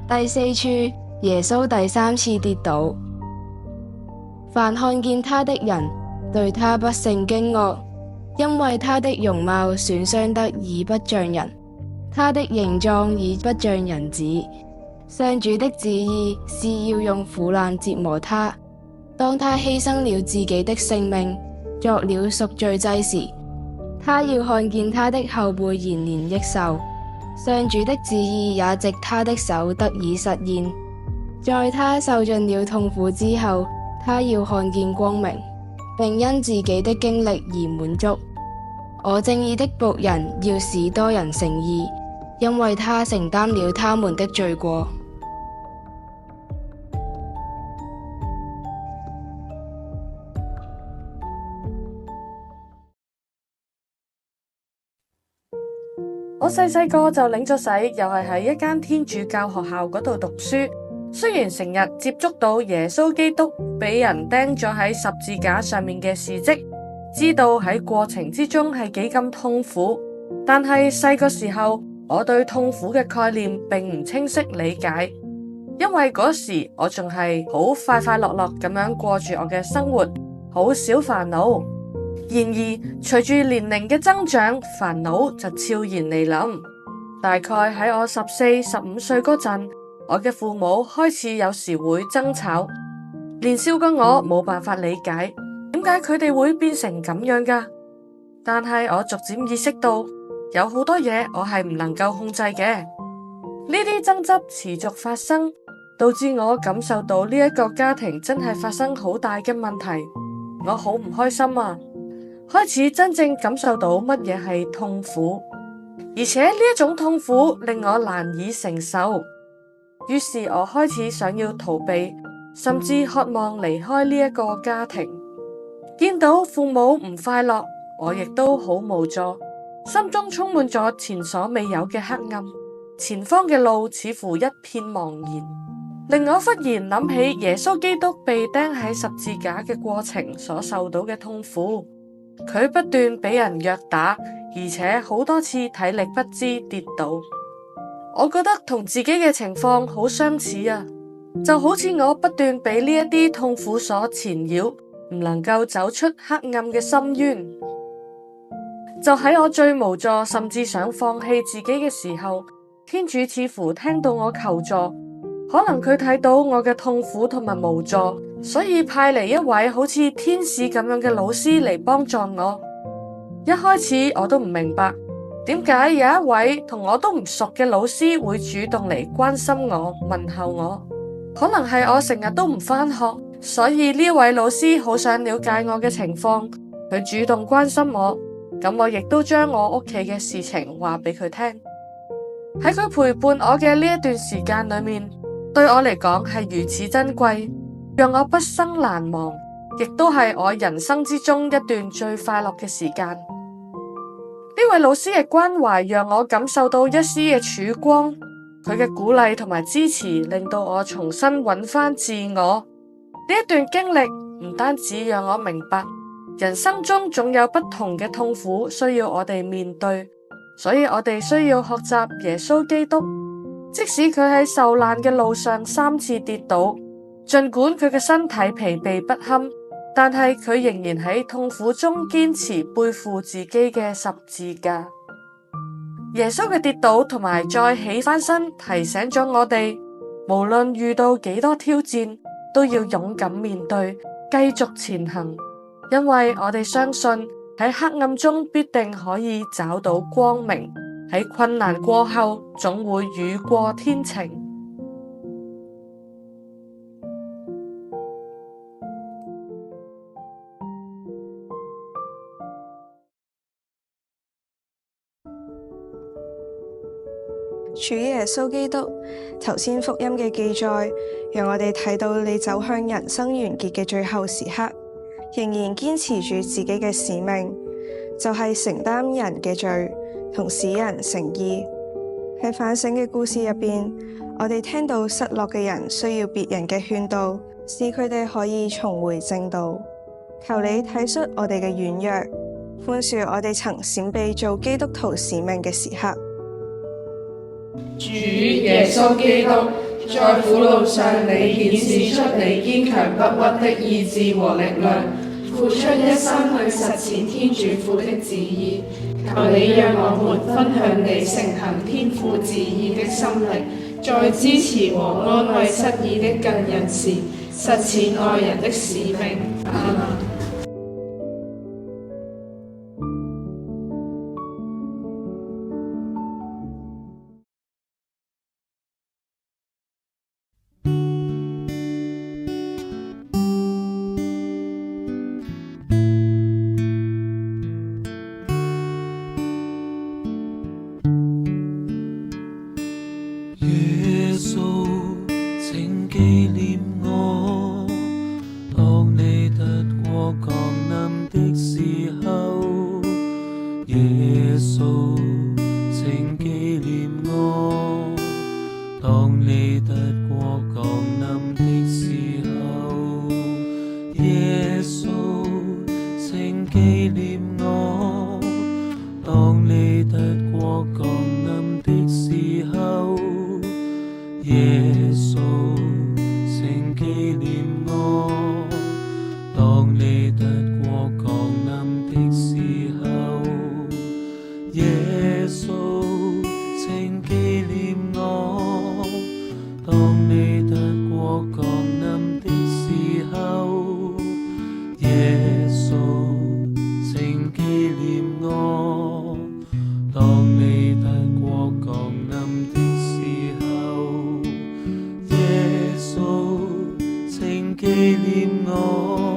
第四處，耶穌第三次跌倒。凡看見他的人，對他不勝驚愕，因為他的容貌損傷得已不像人，他的形狀已不像人子。上主的旨意是要用苦難折磨他。當他犧牲了自己的性命，作了贖罪祭時，他要看見他的後輩延年益壽。上主的旨意也藉他的手得以實現。在他受盡了痛苦之後，他要看見光明，並因自己的經歷而滿足。我正義的僕人要使多人成義，因為他承擔了他們的罪過。我細個就領咗洗，又係喺一間天主教學校嗰度讀書。雖然成日接觸到耶穌基督俾人釘咗喺十字架上面嘅事蹟，知道喺過程之中係幾咁痛苦，但係細個時候我對痛苦嘅概念並唔清晰理解，因為嗰時我仲係好快快樂樂咁樣過住我嘅生活，好少煩惱。然而，隨住年齡嘅增長，煩惱就悄然嚟臨。大概喺我14、15歲嗰陣，我嘅父母開始有時會爭吵。年少嘅我冇辦法理解，點解佢哋會變成咁樣㗎？但係我逐漸意識到，有好多嘢我係唔能夠控制嘅。呢啲爭執持續發生，導致我感受到呢一個家庭真係發生好大嘅問題。我好唔開心啊！開始真正感受到乜嘢係痛苦，而且呢一種痛苦令我難以承受。於是我開始想要逃避，甚至渴望離開呢一個家庭。見到父母唔快樂，我亦都好無助，心中充滿咗前所未有嘅黑暗，前方嘅路似乎一片茫然，令我忽然諗起耶穌基督被釘喺十字架嘅過程所受到嘅痛苦。佢不斷俾人虐打，而且好多次體力不支跌倒。我覺得同自己嘅情況好相似啊，就好似我不斷俾呢一啲痛苦所纏繞，唔能夠走出黑暗嘅深淵。就喺我最無助，甚至想放棄自己嘅時候，天主似乎聽到我求助，可能佢睇到我嘅痛苦同埋無助，所以派嚟一位好似天使咁樣嘅老師嚟幫助我。一開始我都唔明白，點解有一位同我都唔熟嘅老師會主動嚟關心我、問候我？可能係我成日都唔返學，所以呢位老師好想了解我嘅情況，佢主動關心我，咁我亦都將我屋企嘅事情話俾佢聽。喺佢陪伴我嘅呢一段時間裏面，對我嚟講係如此珍貴，讓我畢生難忘，亦都係我人生之中一段最快樂嘅時間。呢位老師嘅關懷讓我感受到一絲嘅曙光，佢嘅鼓勵同埋支持令到我重新揾返自我。呢一段經歷唔單止讓我明白，人生中總有不同嘅痛苦需要我哋面對，所以我哋需要學習耶穌基督。即使佢喺受難嘅路上3次跌倒，盡管佢嘅身體疲憊不堪，但係佢仍然喺痛苦中堅持背負自己嘅十字架。耶穌嘅跌倒同埋再起翻身，提醒咗我哋，無論遇到幾多挑戰，都要勇敢面對，繼續前行，因為我哋相信喺黑暗中必定可以找到光明，喺困難過後總會雨過天晴。主耶穌基督，頭先福音嘅記載，讓我哋睇到你走向人生完結嘅最後時刻，仍然堅持住自己嘅使命，就係承擔人嘅罪同使人成義。喺反省嘅故事入邊，我哋聽到失落嘅人需要別人嘅勸導，使佢哋可以重回正道。求你體恤我哋嘅軟弱，寬恕我哋曾閃避做基督徒使命嘅時刻。主耶穌基督，在苦路上你顯示出你堅強不屈的意志和力量，付出一生去實踐天主父的旨意。求你讓我們分享你承行天父旨意的心力，在支持和安慰失意的近人時，實踐愛人的使命。阿們。耶穌，請紀念我，當你得國降臨的時候。耶穌，請紀念我，當你得國降臨的時候。耶穌，請紀念我，當你得國降臨的時候。耶穌，請紀念我，當你得國降臨的時候。耶穌，請紀念我，當你得國降臨的時候。耶穌，請紀念我，當你得國降臨的時候。耶穌，請紀念我。